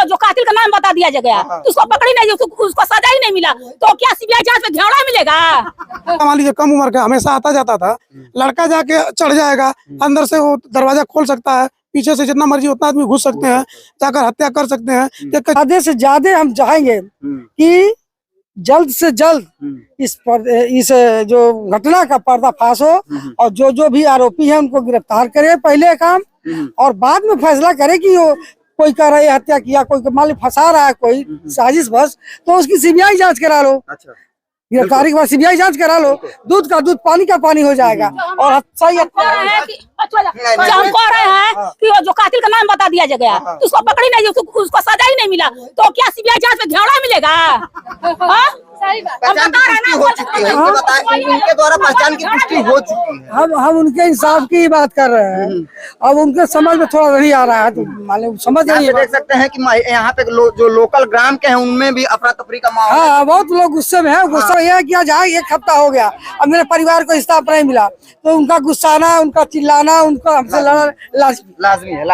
जो कातिल का नाम बता दिया गया, तो उसको पकड़ी नहीं, उसको सजा ही नहीं मिला, तो क्या सीबीआई जांच में घेरा मिलेगा? मान लीजिए कम उम्र का हमेशा आता जाता था, लड़का जाके चढ़ जाएगा, अंदर से वो दरवाजा खोल सकता है, पीछे से जितना मर्जी उतना आदमी घुस सकते हैं, जाकर हत्या कर सकते हैं। ज्यादा से ज्यादा हम चाहेंगे कि जल्द से जल्द इस जो घटना का पर्दाफाश हो और जो भी आरोपी है उनको गिरफ्तार करे पहले काम, और बाद में फैसला करे कि वो कोई कर रहा है हत्या किया, कोई मान ली फंसा रहा है कोई साजिश बस, तो उसकी सीबीआई जांच करा लो। गिरफ्तारी के बाद सीबीआई जांच करा लो, दूध का दूध पानी का पानी हो जाएगा। और सही हम कह रहे हैं कि जो कातिल का नाम बता दिया गया, तो उसको पकड़ी नहीं, उसको सजा ही नहीं मिला, तो क्या सीबीआई जांच में घेरा मिलेगा? पहचान की पुष्टि हो चुकी है, उनके द्वारा पहचान की पुष्टि हो चुकी है। हम उनके इंसाफ की बात कर रहे हैं, अब उनके समझ में थोड़ा नहीं आ रहा है, तो मालूम समझ नहीं। देख सकते हैं कि यहाँ पे जो लोकल ग्राम के हैं उनमें भी अफरा तफरी का माहौल। हाँ, बहुत लोग गुस्से में है। गुस्सा यह किया जाए, 1 हफ्ता हो गया, अब मेरे परिवार को इंसाफ नहीं मिला, तो उनका गुस्साना, उनका चिल्लाना, उनका हमसे लड़ना लाजमी है।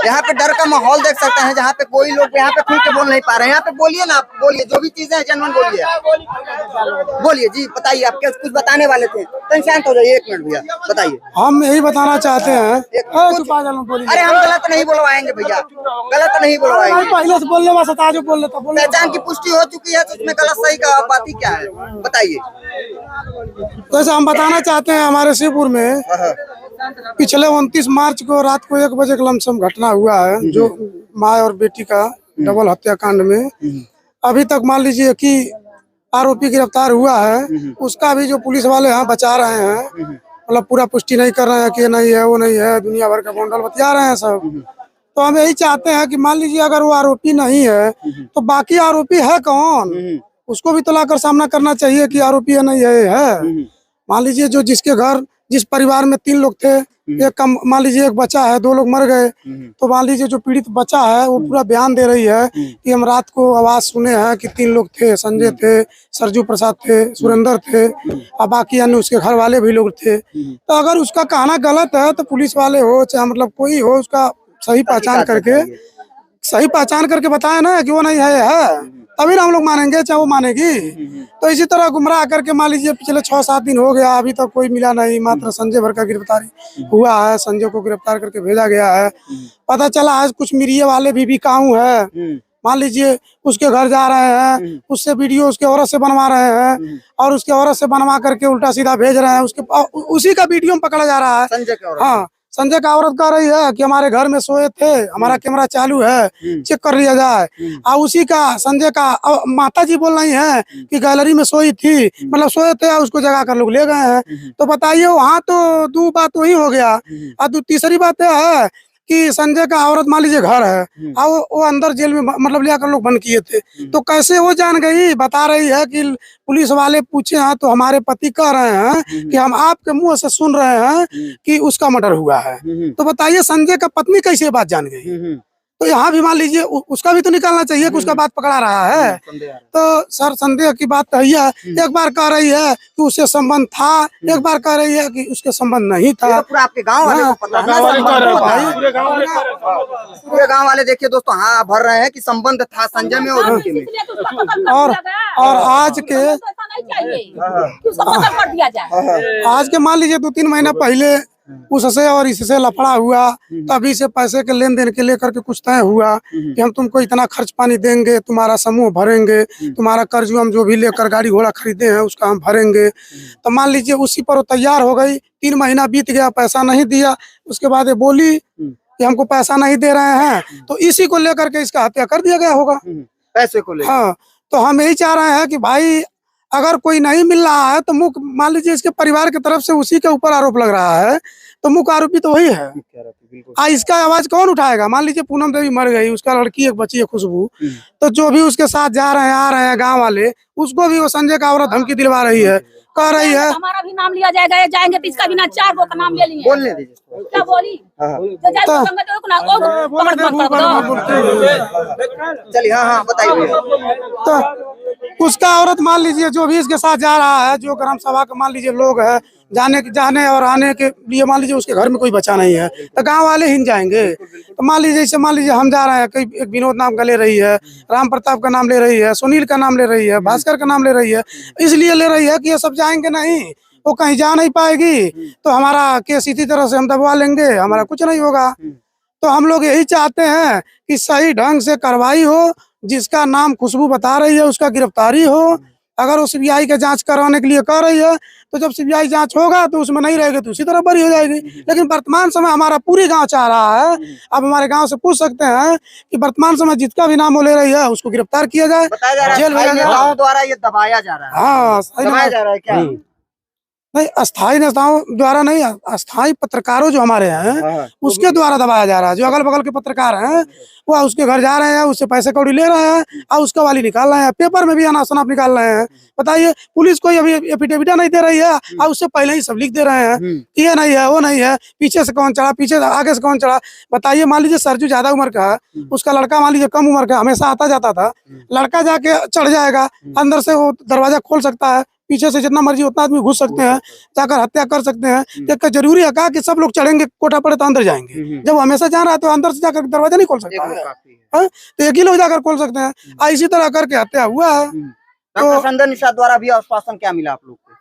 यहाँ पे डर का माहौल देख सकते हैं, जहाँ पे कोई लोग यहाँ पे खुल के बोल नहीं पा रहे हैं। यहाँ पे बोलिए ना, बोलिए जो भी चीजें हैं जनरल बोलिए, बोलिए जी, बताइए। आप कुछ बताने वाले थे, तो शांत हो जाइए 1 मिनट भैया, बताइए। हम यही बताना चाहते हैं। अरे हम गलत नहीं बोलवाएंगे भैया, गलत नहीं बोलवाएंगे, पहले से बोलने वाला था, जो बोल लेता। पहचान की पुष्टि हो चुकी है, तो उसमें गलत सही का बात ही क्या है, बताइए। वैसे हम बताना चाहते हैं, हमारे शिवपुर में पिछले 29 मार्च को रात को 1 बजे का लमसम घटना हुआ है, जो माँ और बेटी का डबल हत्याकांड में अभी तक मान लीजिए कि आरोपी गिरफ्तार हुआ है। उसका भी जो पुलिस वाले यहाँ बचा रहे हैं, मतलब पूरा पुष्टि नहीं कर रहे हैं कि नहीं है, वो नहीं है, दुनिया भर का बंडल बतिया रहे हैं सब। तो हम यही चाहते हैं कि मान लीजिए अगर वो आरोपी नहीं है, तो बाकी आरोपी है कौन, उसको भी तो लाकर सामना करना चाहिए कि आरोपी है नहीं है। मान लीजिए जो जिसके घर जिस परिवार में 3 लोग थे, एक कम मान लीजिए एक बच्चा है, 2 लोग मर गए, तो मान लीजिए जो पीड़ित बच्चा है वो पूरा बयान दे रही है कि हम रात को आवाज सुने हैं कि 3 लोग थे, संजय थे, सरजू प्रसाद थे, सुरेंद्र थे, और बाकी अन्य उसके घर वाले भी लोग थे। तो अगर उसका कहना गलत है, तो पुलिस वाले हो चाहे मतलब कोई हो, उसका सही पहचान करके बताए ना कि वो नहीं है, तभी ना हम लोग मानेंगे, चाहे वो मानेगी। तो इसी तरह गुमराह करके मान लीजिए पिछले 6-7 दिन हो गया, अभी तक कोई मिला नहीं। मात्र संजय भर का गिरफ्तारी हुआ है, संजय को गिरफ्तार करके भेजा गया है। पता चला है कुछ मीडिया वाले भी काहू है, मान लीजिए उसके घर जा रहे हैं, उससे वीडियो उसके औरत से बनवा रहे हैं, और उसके औरत से बनवा करके उल्टा सीधा भेज रहे हैं, उसके उसी का वीडियो में पकड़ा जा रहा है। संजय के औरत, हाँ, संजय का औरत कह रही है कि हमारे घर में सोए थे, हमारा कैमरा चालू है, चेक कर लिया जाए। और उसी का संजय का माता जी बोल रही हैं कि गैलरी में सोई थी, मतलब सोए थे, उसको जगा कर लोग ले गए हैं। तो बताइए, वहाँ तो 2 बात वही हो गया। और तीसरी बात यह है कि संजय का औरत मान लीजिए घर है, और वो अंदर जेल में मतलब ले आकर लोग बंद किए थे, तो कैसे वो जान गई? बता रही है कि पुलिस वाले पूछे हैं तो हमारे पति कह रहे हैं कि हम आपके मुंह से सुन रहे हैं कि उसका मर्डर हुआ है। तो बताइए संजय का पत्नी कैसे बात जान गई? तो यहाँ भी मान लीजिए उसका भी तो निकालना चाहिए कि उसका बात पकड़ा रहा है। तो सर संदेह की बात है, एक बार कह रही है कि उससे संबंध था, एक बार कह रही है कि उसके संबंध नहीं था। तो पूरा आपके गांव वाले को पता है ना, पूरे गांव वाले देखिए दोस्तों, हाँ भर रहे हैं कि संबंध था संजय में और उनके में। और आज के मान लीजिए 2-3 महीना पहले उससे और इससे लफड़ा हुआ, तभी से पैसे के लेन देन के लेकर के कुछ तय हुआ कि हम तुमको इतना खर्च पानी देंगे, तुम्हारा समूह भरेंगे, तुम्हारा कर्ज हम जो भी लेकर गाड़ी घोड़ा खरीदे हैं उसका हम भरेंगे। तो मान लीजिए उसी पर वो तैयार हो गई। 3 महीना बीत गया, पैसा नहीं दिया। उसके बाद ये बोली कि हमको पैसा नहीं दे रहे हैं, तो इसी को लेकर के इसका हत्या कर दिया गया होगा, पैसे को लेकर। हाँ, तो हम यही चाह रहे हैं कि भाई अगर कोई नहीं मिल रहा है तो मुख्य मान लीजिए इसके परिवार की तरफ से उसी के ऊपर आरोप लग रहा है, तो मुख्य आरोपी तो वही है। इसका आवाज कौन उठाएगा? मान लीजिए पूनम देवी मर गई, उसका लड़की एक बची है खुशबू, तो जो भी उसके साथ जा रहे हैं आ रहे हैं गांव वाले, उसको भी वो संजय का औरत धमकी दिलवा रही है, कह रही है हमारा भी नाम लिया जाएगा, जाएंगे तो इसका भी ना 4 गो का नाम ले लिए। बोलने दीजिए, क्या बोली? चलिए हाँ बताइए। तो उसका औरत मान लीजिए जो भी इसके साथ जा रहा है, जो ग्राम सभा का मान लीजिए लोग है, जाने और आने के लिए मान लीजिए उसके घर में कोई बच्चा नहीं है तो गांव वाले ही जाएंगे। तो मान लीजिए जैसे मान लीजिए हम जा रहे हैं, कई एक विनोद नाम का ले रही है, राम प्रताप का नाम ले रही है, सुनील का नाम ले रही है, भास्कर का नाम ले रही है, इसलिए ले रही है कि ये सब जाएंगे नहीं, वो कहीं जा नहीं पाएगी तो हमारा केस इसी तरह से हम दबवा लेंगे, हमारा कुछ नहीं होगा। तो हम लोग यही चाहते हैं कि सही ढंग से कार्रवाई हो, जिसका नाम खुशबू बता रही है उसका गिरफ्तारी हो। अगर वो सीबीआई का जांच करवाने के लिए कर रही है तो जब सीबीआई जांच होगा तो उसमें नहीं रहेगी तो उसी तरह बरी हो जाएगी। लेकिन वर्तमान समय हमारा पूरी गांव चाह रहा है, अब हमारे गांव से पूछ सकते हैं कि वर्तमान समय जिसका भी नाम वो ले रही है उसको गिरफ्तार किया जाए, जेल भेजा जाए। नेताओं द्वारा ये दबाया जा रहा है। हाँ, दबाया जा रहा है क्या? नहीं, अस्थायी नेताओं द्वारा नहीं, अस्थायी पत्रकारों जो हमारे हैं उसके द्वारा दबाया जा रहा है। जो अगल बगल के पत्रकार हैं वो उसके घर जा रहे हैं, उससे पैसे कौड़ी ले रहे हैं और उसका वाली निकाल रहे हैं, पेपर में भी अनाप शनाप निकाल रहे हैं। बताइए, पुलिस कोई अभी एफिडेविट नहीं दे रही है और उससे पहले ही सब लिख दे रहे हैं, ये नहीं है वो नहीं है, पीछे से कौन चढ़ा, पीछे आगे से कौन चढ़ा। बताइए, मान लीजिए सरजू ज्यादा उम्र का है, उसका लड़का मान लीजिए कम उम्र का, हमेशा आता जाता था, लड़का जाके चढ़ जाएगा, अंदर से वो दरवाजा खोल सकता है, पीछे से जितना मर्जी उतना आदमी घुस सकते हैं, जाकर हत्या कर सकते हैं। तो जरूरी है कहा कि सब लोग चढ़ेंगे कोठा पड़े तो अंदर जाएंगे? जब हमेशा जा रहा है तो अंदर से जाकर दरवाजा नहीं खोल सकता है, तो एक ही लोग जाकर खोल सकते हैं। इसी तरह करके हत्या हुआ है। डॉक्टर संजय निषाद द्वारा भी आश्वासन क्या मिला आप लोग को?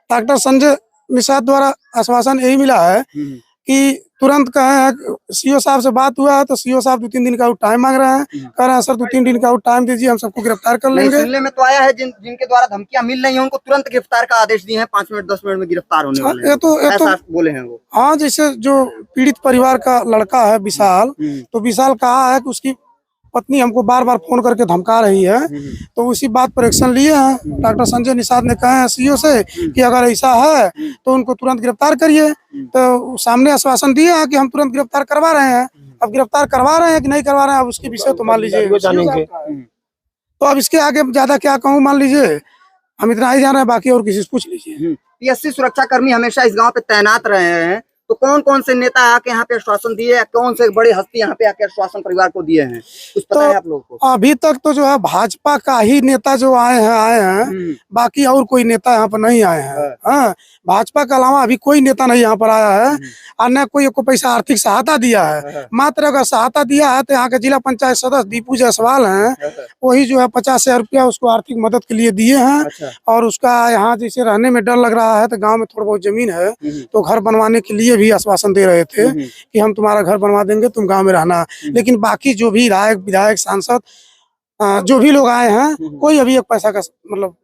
डॉक्टर संजय निषाद द्वारा आश्वासन यही मिला है कि तुरंत कहे हैं, सीओ साहब से बात हुआ है तो सीओ साहब 2-3 दिन का टाइम मांग रहे हैं, कह रहे हैं सर 2-3 दिन का टाइम दीजिए, हम सबको गिरफ्तार कर लेंगे। सुनने में तो आया है जिनके द्वारा धमकियां मिल रही हैं उनको तुरंत गिरफ्तार का आदेश दिए हैं, 5 मिनट 10 मिनट में गिरफ्तार होने वाले हैं। ये तो बोले हैं वो। हाँ, जैसे जो पीड़ित परिवार का लड़का है विशाल, तो विशाल कहा है कि उसकी पत्नी हमको बार बार फोन करके धमका रही है, तो उसी बात पर एक्शन लिए हैं। डॉक्टर संजय निषाद ने कहा है सीओ से कि अगर ऐसा है तो उनको तुरंत गिरफ्तार करिए। तो सामने आश्वासन दिए हैं कि हम तुरंत गिरफ्तार करवा रहे हैं। अब गिरफ्तार करवा रहे हैं कि नहीं करवा रहे हैं, अब उसके विषय तो मान लीजिए तो अब इसके आगे ज्यादा क्या कहूँ, मान लीजिए हम इतना ही जान रहे हैं, बाकी और किसी से पूछ लीजिए। पीएससी सुरक्षा कर्मी हमेशा इस गाँव पे तैनात रहे हैं, तो कौन कौन से नेता आके यहाँ पे आश्वासन दिए, कौन से बड़े हस्ती यहाँ पे आके आश्वासन परिवार को दिए हैं, कुछ पता है आप लोगों को? अभी तक तो जो है भाजपा का ही नेता जो आए हैं, बाकी और कोई नेता यहाँ पर नहीं आए हैं। हाँ, भाजपा के अलावा अभी कोई नेता नहीं यहाँ पर आया है और न कोई को पैसा आर्थिक सहायता दिया है। मात्र अगर सहायता दिया है तो यहाँ के जिला पंचायत सदस्य दीपू जायसवाल हैं, वही जो है 50,000 रुपया उसको आर्थिक मदद के लिए दिए हैं। और उसका यहाँ जैसे रहने में डर लग रहा है तो गाँव में थोड़ा बहुत जमीन है तो घर बनवाने के लिए भी आश्वासन दे रहे थे कि हम तुम्हारा घर बनवा देंगे, तुम गांव में रहना। लेकिन बाकी जो भी विधायक सांसद जो भी लोग आए हैं, कोई अभी एक पैसा का मतलब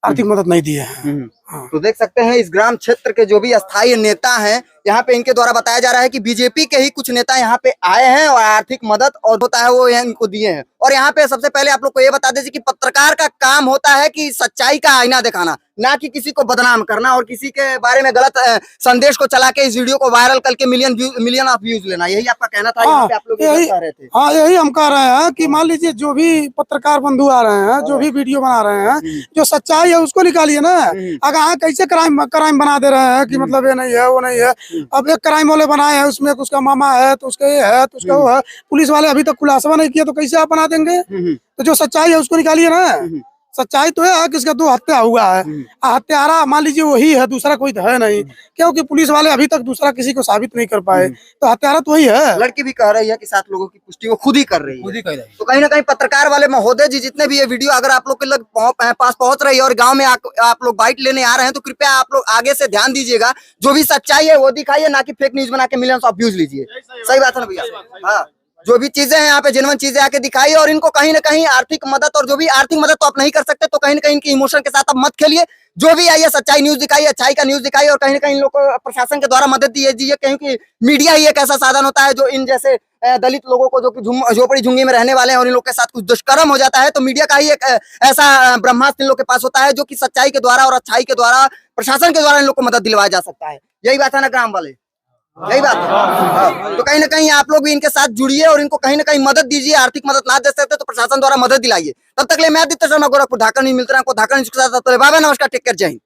आर्थिक मदद नहीं दिए हैं। तो देख सकते हैं इस ग्राम क्षेत्र के जो भी अस्थायी नेता हैं, यहाँ पे इनके द्वारा बताया जा रहा है कि बीजेपी के ही कुछ नेता यहाँ पे आए हैं और आर्थिक मदद और होता है वो इनको दिए हैं। और यहाँ पे सबसे पहले आप लोग को ये बता दीजिए कि पत्रकार का काम होता है कि सच्चाई का आईना दिखाना, ना कि किसी को बदनाम करना और किसी के बारे में गलत संदेश को चला के इस वीडियो को वायरल करके मिलियन ऑफ व्यूज लेना। यही आपका कहना था? यहाँ पे आप लोग कह रहे थे। हाँ, यही हम कह रहे हैं कि मान लीजिए जो भी पत्रकार बंधु आ रहे हैं, जो भी वीडियो बना रहे हैं, जो सच्चाई है उसको निकालिए ना। अगर हाँ कैसे क्राइम बना दे रहे हैं कि मतलब ये नहीं है वो नहीं है। अब एक क्राइम वाले बनाए हैं, उसमें उसका मामा है तो उसका ये है तो उसका वो है, पुलिस वाले अभी तक खुलासा नहीं किया तो कैसे आप बना देंगे? तो जो सच्चाई है उसको निकालिए ना। सच्चाई तो है कि इसका 2 हत्या हुआ है, हत्यारा मान लीजिए वही है, दूसरा कोई तो है नहीं, क्योंकि पुलिस वाले अभी तक दूसरा किसी को साबित नहीं कर पाए, तो हत्यारा तो वही है। लड़की भी कह रही है कि 7 लोगों की पुष्टि वो खुद ही कर रही है। तो कहीं ना कहीं पत्रकार वाले महोदय जी, जितने भी ये वीडियो अगर आप लोग के पास पहुंच रही है और गाँव में आप लोग बाइट लेने आ रहे हैं, तो कृपया आप लोग आगे से ध्यान दीजिएगा, जो भी सच्चाई है वो दिखाइए, ना कि फेक न्यूज बना के मिलियंस ऑफ व्यूज लीजिए। सही बात है ना भैया? हाँ, जो भी चीजें हैं यहाँ पे जेन्युइन चीजें आके दिखाइए और इनको कहीं ना कहीं आर्थिक मदद, और जो भी आर्थिक मदद तो आप नहीं कर सकते, तो कहीं ना कहीं इनकी इमोशन के साथ आप मत खेलिए। जो भी आइए सच्चाई न्यूज दिखाइए, अच्छाई का न्यूज दिखाइए और कहीं ना कहीं इन लोग को प्रशासन के द्वारा मदद दीजिए, क्योंकि मीडिया ही एक ऐसा साधन होता है जो इन जैसे दलित लोगों को, जो कि झोपड़ी झुंगी में रहने वाले हैं और इन लोग के साथ कुछ दुष्कर्म हो जाता है, तो मीडिया का ही एक ऐसा ब्रह्मास्त्र इन लोग के पास होता है जो कि सच्चाई के द्वारा और अच्छाई के द्वारा, प्रशासन के द्वारा इन लोग को मदद दिलवाया जा सकता है। यही बात है ना ग्राम वाले? यही बात है। तो कहीं ना कहीं आप लोग भी इनके साथ जुड़िए और इनको कहीं ना कहीं मदद दीजिए। आर्थिक मदद ना दे सकते तो प्रशासन द्वारा मदद दिलाइए। तब तक ले मैं आदित्य शर्मा, गोरखपुर, धाकड़ न्यूज़ मिलते हैं आपको धाकड़ न्यूज़ के साथ। बाय बाय, नमस्कार, टेक केयर, जय हिंद।